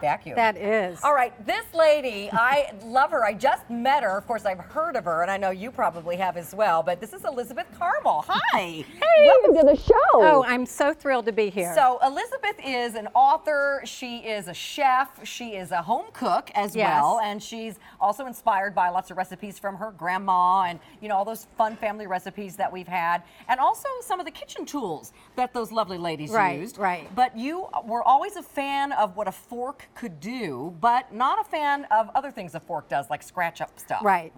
vacuum. That is. All right, this lady, I love her. I just met her. Of course, I've heard of her, and I know you probably have as well. But this is Elizabeth Karmel. Hi. Hey. Welcome to the show. Oh, I'm so thrilled to be here. So Elizabeth is an author. She is a chef. She is a home cook as well, and she's also inspired by lots of recipes from her grandma, and all those fun family recipes that we've had, and also some of the kitchen tools that those lovely ladies used. Right. But you were always a fan of what a fork could do, but not a fan of other things a fork does, like scratch up stuff. Right.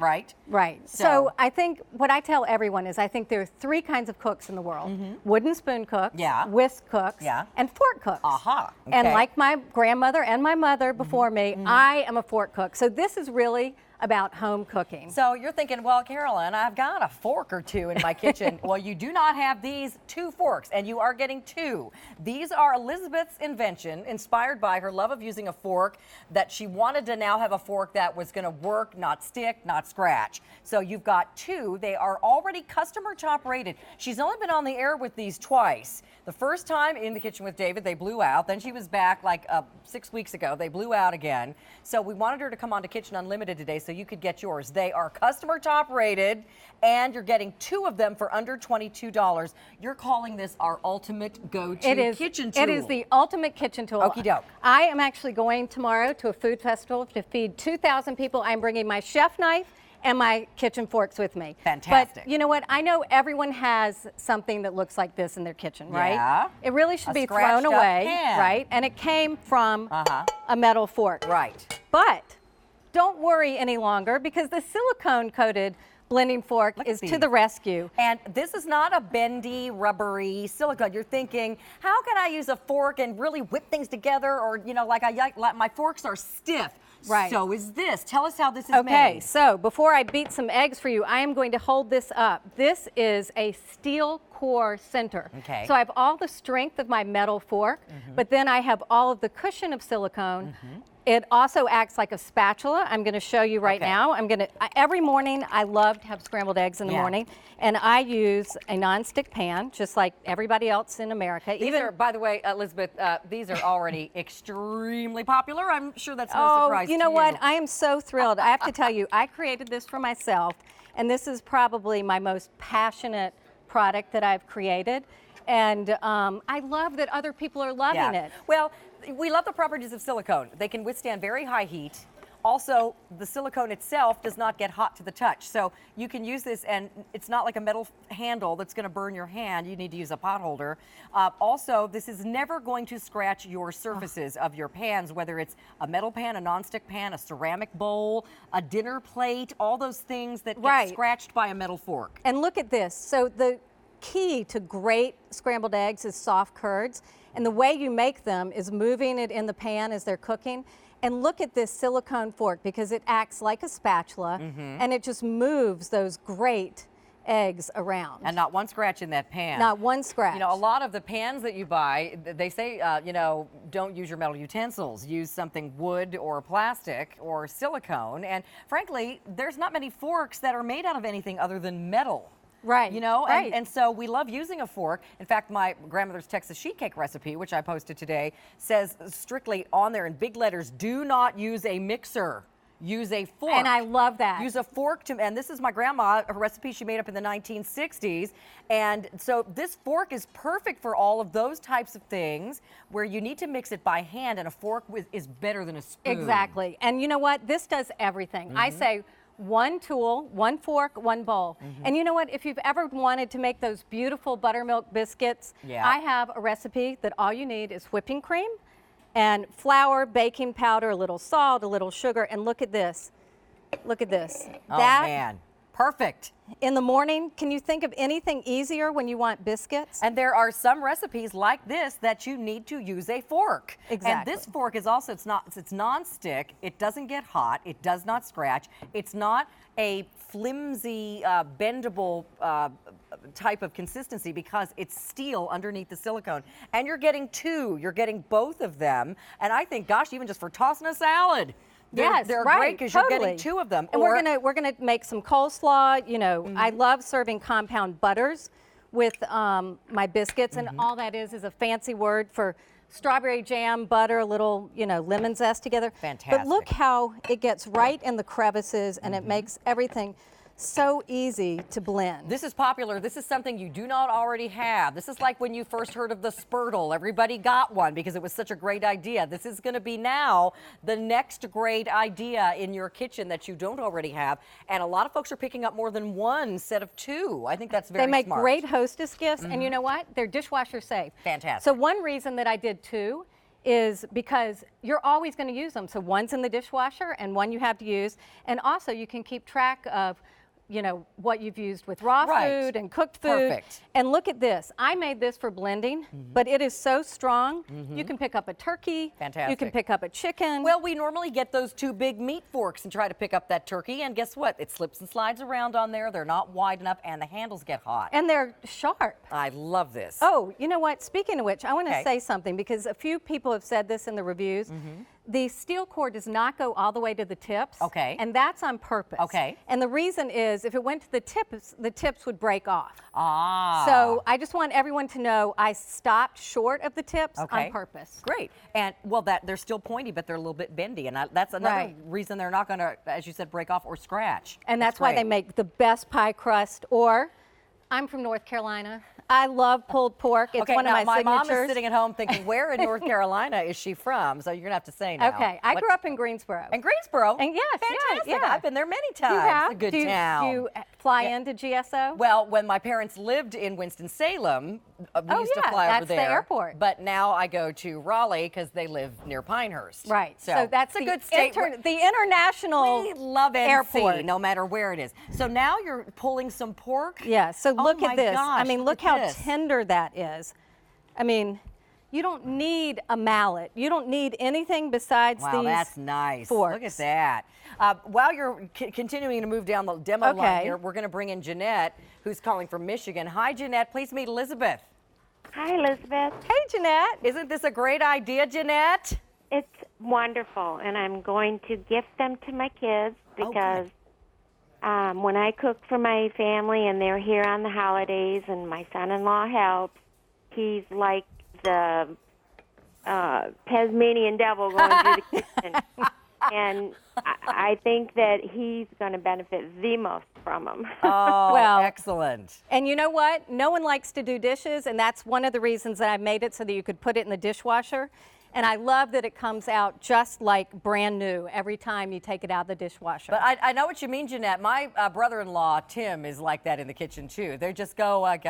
Right. So I think what I tell everyone is I think there are three kinds of cooks in the world. Wooden spoon cooks, whisk cooks, and fork cooks. Okay. And like my grandmother and my mother before me, I am a fork cook. So this is really about home cooking. So you're thinking, well, Carolyn, I've got a fork or two in my kitchen. Well, you do not have these two forks, and you are getting two. These are Elizabeth's invention, inspired by her love of using a fork, that she wanted to now have a fork that was going to work, not stick, not scratch. So you've got two. They are already customer top rated. She's only been on the air with these twice. The first time in the kitchen with David, they blew out. Then she was back like 6 weeks ago. They blew out again. So we wanted her to come on to Kitchen Unlimited today so you could get yours. They are customer top rated, and you're getting two of them for under $22. You're calling this our ultimate go-to kitchen tool. It is the ultimate kitchen tool. Okie doke. I am actually going tomorrow to a food festival to feed 2,000 people. I'm bringing my chef knife and my kitchen forks with me. Fantastic. But you know what? I know everyone has something that looks like this in their kitchen, right? Yeah. It really should be thrown scratched up away, pan. right? And it came from a metal fork. Right. But don't worry any longer, because the silicone coated blending fork is to the rescue. And this is not a bendy, rubbery silicone. You're thinking, how can I use a fork and really whip things together? Or, like my forks are stiff. Right. So is this. Tell us how this is made. Okay, so before I beat some eggs for you, I am going to hold this up. This is a steel core center. Okay. So I have all the strength of my metal fork, but then I have all of the cushion of silicone. It also acts like a spatula. I'm going to show you right now. Every morning I love to have scrambled eggs in the morning, and I use a nonstick pan, just like everybody else in America. These are, by the way, Elizabeth, these are already extremely popular. I'm sure that's no surprise to you. You know what? I am so thrilled. I have to tell you, I created this for myself, and this is probably my most passionate product that I've created. And I love that other people are loving it. Well, we love the properties of silicone. They can withstand very high heat. Also, the silicone itself does not get hot to the touch. So you can use this, and it's not like a metal handle that's going to burn your hand. You need to use a pot holder. Also, this is never going to scratch your surfaces of your pans, whether it's a metal pan, a nonstick pan, a ceramic bowl, a dinner plate, all those things that get scratched by a metal fork. And look at this. So the key to great scrambled eggs is soft curds, and the way you make them is moving it in the pan as they're cooking. And look at this silicone fork, because it acts like a spatula, and it just moves those great eggs around. And not one scratch in that pan. Not one scratch. A lot of the pans that you buy, they say, don't use your metal utensils. Use something wood or plastic or silicone. And frankly, there's not many forks that are made out of anything other than metal. Right. And so we love using a fork. In fact, my grandmother's Texas sheet cake recipe, which I posted today, says strictly on there in big letters, do not use a mixer. Use a fork. And I love that. Use a fork and this is my grandma, her recipe she made up in the 1960s. And so this fork is perfect for all of those types of things where you need to mix it by hand, and a fork is better than a spoon. Exactly. And you know what? This does everything. I say, one tool, one fork, one bowl. And you know what? If you've ever wanted to make those beautiful buttermilk biscuits, I have a recipe that all you need is whipping cream and flour, baking powder, a little salt, a little sugar, and look at this. Look at this. Oh, man. Perfect. In the morning, can you think of anything easier when you want biscuits? And there are some recipes like this that you need to use a fork. Exactly. And this fork is also, it's non-stick, it doesn't get hot, it does not scratch, it's not a flimsy, bendable type of consistency because it's steel underneath the silicone. And you're getting two, you're getting both of them. And I think, gosh, even just for tossing a salad, they're great because you're getting two of them. And we're gonna make some coleslaw. I love serving compound butters with my biscuits, and all that is a fancy word for strawberry jam, butter, a little, lemon zest together. Fantastic. But look how it gets right in the crevices and it makes everything so easy to blend. This is popular. This is something you do not already have. This is like when you first heard of the Spurtle. Everybody got one because it was such a great idea. This is going to be now the next great idea in your kitchen that you don't already have. And a lot of folks are picking up more than one instead of two. I think that's very smart. They make great hostess gifts, and you know what? They're dishwasher safe. Fantastic. So one reason that I did two is because you're always going to use them. So one's in the dishwasher and one you have to use. And also you can keep track of what you've used with raw food and cooked food. Perfect. And look at this. I made this for blending, but it is so strong. You can pick up a turkey. Fantastic. You can pick up a chicken. Well, we normally get those two big meat forks and try to pick up that turkey, and guess what? It slips and slides around on there. They're not wide enough, and the handles get hot. And they're sharp. I love this. Oh, you know what? Speaking of which, I want to say something because a few people have said this in the reviews. The steel core does not go all the way to the tips. Okay. And that's on purpose. Okay. And the reason is if it went to the tips would break off. Ah. So I just want everyone to know I stopped short of the tips on purpose. Great. And well, they're still pointy, but they're a little bit bendy. And that's another reason they're not going to, as you said, break off or scratch. And that's why they make the best pie crust. Or I'm from North Carolina. I love pulled pork. It's one of my signatures. My mom is sitting at home thinking, where in North Carolina is she from? So you're going to have to say now. Okay. I grew up in Greensboro. In Greensboro? And yes, fantastic. yeah. I've been there many times. You have? It's a good do town. you fly into GSO? Well, when my parents lived in Winston-Salem, we used to fly over there. That's the airport. But now I go to Raleigh because they live near Pinehurst. Right. So that's a good state. The international We love NC, airport. no matter where it is. So now you're pulling some pork? Yeah. So look at this. Gosh, I mean, look how tender that is. I mean, you don't need a mallet. You don't need anything besides these. Wow, that's nice. Forks. Look at that. While you're continuing to move down the demo line here, we're going to bring in Jeanette, who's calling from Michigan. Hi, Jeanette. Please meet Elizabeth. Hi, Elizabeth. Hey, Jeanette. Isn't this a great idea, Jeanette? It's wonderful, and I'm going to gift them to my kids because when I cook for my family and they're here on the holidays and my son-in-law helps, he's like the Tasmanian devil going through the kitchen. And I think that he's going to benefit the most from them. Oh, well, excellent. And you know what? No one likes to do dishes, and that's one of the reasons that I made it so that you could put it in the dishwasher. And I love that it comes out just like brand new every time you take it out of the dishwasher. But I know what you mean, Jeanette. My brother-in-law, Tim, is like that in the kitchen, too. They just go like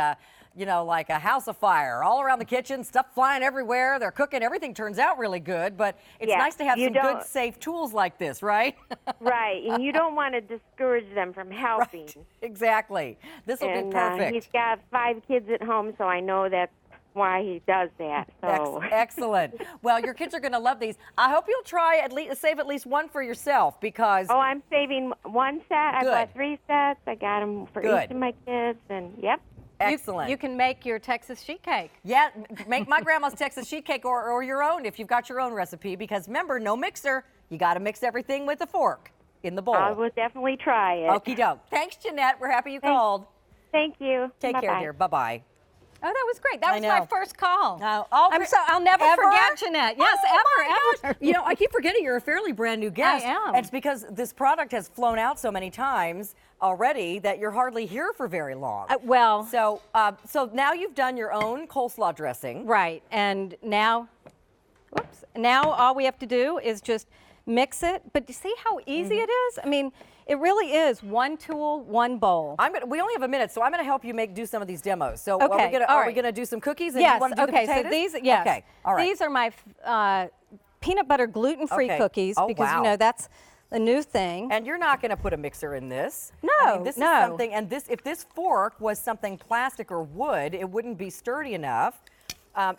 like a house of fire all around the kitchen, stuff flying everywhere. They're cooking. Everything turns out really good, but it's nice to have some good, safe tools like this, right? Right, and you don't want to discourage them from helping. Right. Exactly. This will be perfect. He's got 5 kids at home, so I know that's why he does that. So excellent. Well, your kids are going to love these. I hope you'll try save at least one for yourself because. Oh, I'm saving one set. I bought 3 sets. I got them for each of my kids, and yep. Excellent. You can make your Texas sheet cake. Yeah, make my grandma's Texas sheet cake or your own if you've got your own recipe because remember, no mixer. You got to mix everything with a fork in the bowl. I will definitely try it. Okie doke. Thanks, Jeanette. We're happy you called. Thank you. Take care, dear. Bye-bye. Oh, that was great. That was my first call. I'll never ever? forget, Jeanette. Yes, ever. You know, I keep forgetting you're a fairly brand new guest. I am. It's because this product has flown out so many times already that you're hardly here for very long. So now you've done your own coleslaw dressing. Right, and now all we have to do is just mix it. But you see how easy it is? I mean, it really is one tool, one bowl. We only have a minute, so I'm going to help you do some of these demos. So okay, are we going to do some cookies? And yes. you want to do the potatoes? So these, yes. Okay. All right. These are my peanut butter gluten-free cookies because you know that's the new thing. And you're not going to put a mixer in this. No, I mean, this is something. And if this fork was something plastic or wood, it wouldn't be sturdy enough.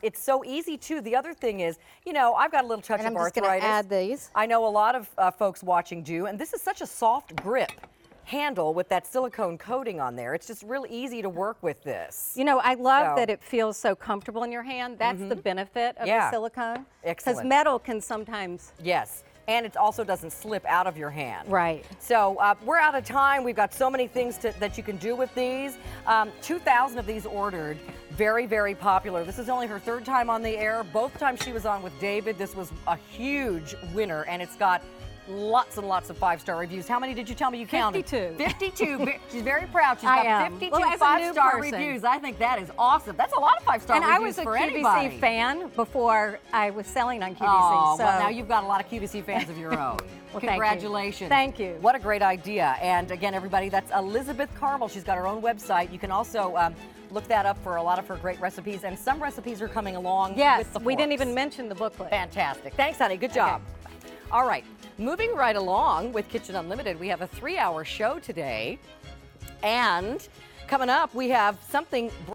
It's so easy, too. The other thing is, you know, I've got a little touch of arthritis. I'm just going to add these. I know a lot of folks watching do, and this is such a soft grip handle with that silicone coating on there. It's just really easy to work with this. You know, I love that it feels so comfortable in your hand. That's the benefit of the silicone. Excellent. Because metal can sometimes... Yes. and it also doesn't slip out of your hand. Right. So we're out of time. We've got so many things that you can do with these. 2,000 of these ordered. Very, very popular. This is only her third time on the air. Both times she was on with David, this was a huge winner, and it's got lots and lots of 5-star reviews. How many did you tell me you counted? 52. 52. She's very proud. She's got 52 well, as a new 5-star person. reviews. I think that is awesome. That's a lot of 5-star And reviews I was a for QVC anybody. fan before I was selling on QVC. Oh, so. well, now you've got a lot of QVC fans of your own. Well, Congratulations. Thank you. What a great idea. And again, everybody, that's Elizabeth Karmel. She's got her own website. You can also look that up for a lot of her great recipes. And some recipes are coming along with the we didn't forks. even mention the booklet. Fantastic. Thanks, honey. Good job. Okay. All right. Moving right along with Kitchen Unlimited, we have a 3-hour show today. And coming up, we have something